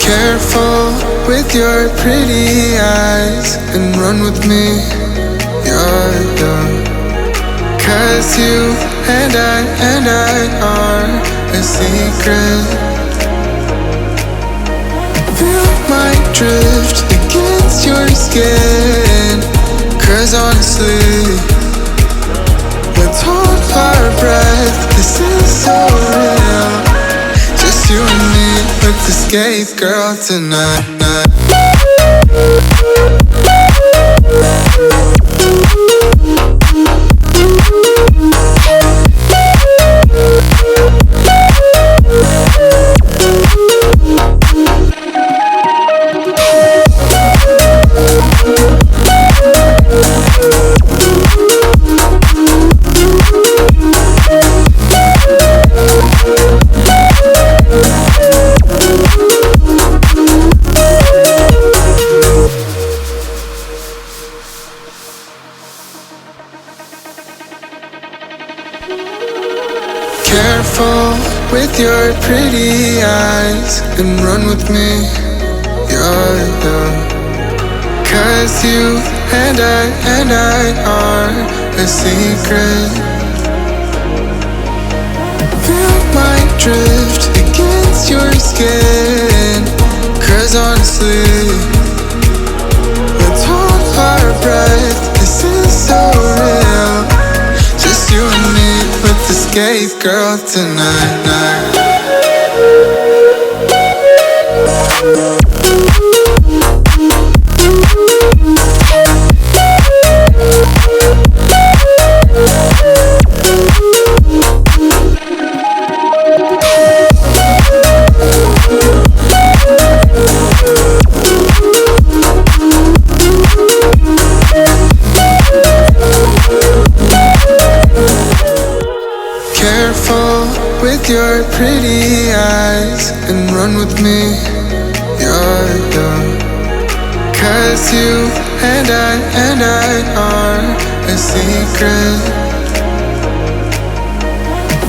Careful with your pretty eyes and run with me, yeah. Cause you and I are a secret. Feel my drift against your skin. Cause honestly, let's hold our breath. This is so real. Just you and me, let's escape, girl, tonight. Careful with your pretty eyes and run with me, yeah. Cause you and I are a secret. Feel my drift against your skin. Cause honestly, let's hold our breath. This is so real. Just you and me, let's escape, girl, tonight. Careful with your pretty eyes and run with me, yeah. Cause you and I are a secret.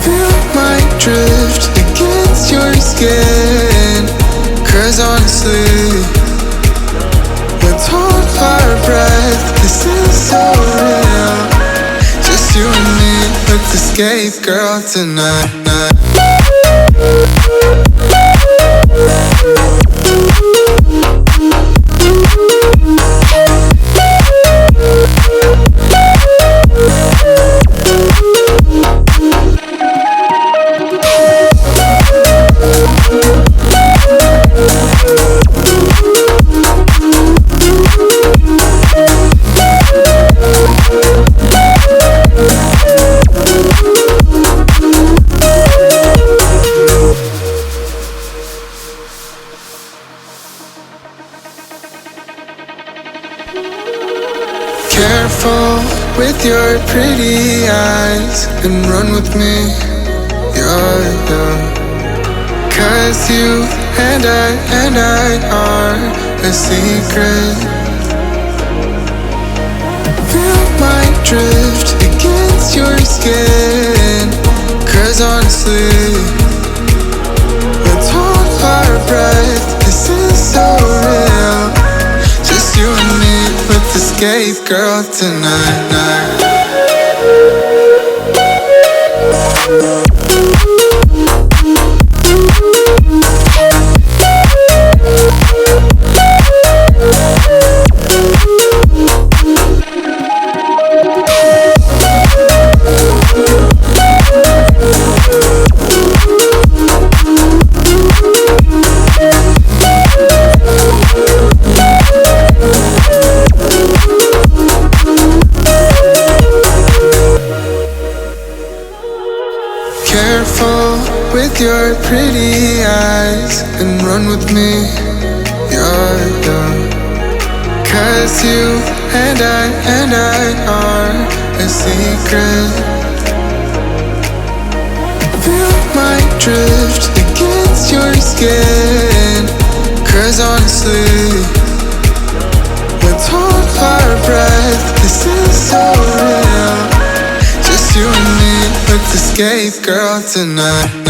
Feel my drift against your skin. Cause honestly, let's hold our breath. This is so real. Just you and me, let's escape, girl, tonight. Careful with your pretty eyes and run with me, yeah. Cause you and I are a secret. Feel my drift against your skin. Cause honestly, let's hold our breath. This is so real. Just you and me, let's escape, girl, tonight. Careful with your pretty eyes and run with me, yeah. Cause you and I are a secret. Feel my drift against your skin. Cause honestly, let's hold our breath. This is so real. Just you and me, let's escape, girl, tonight.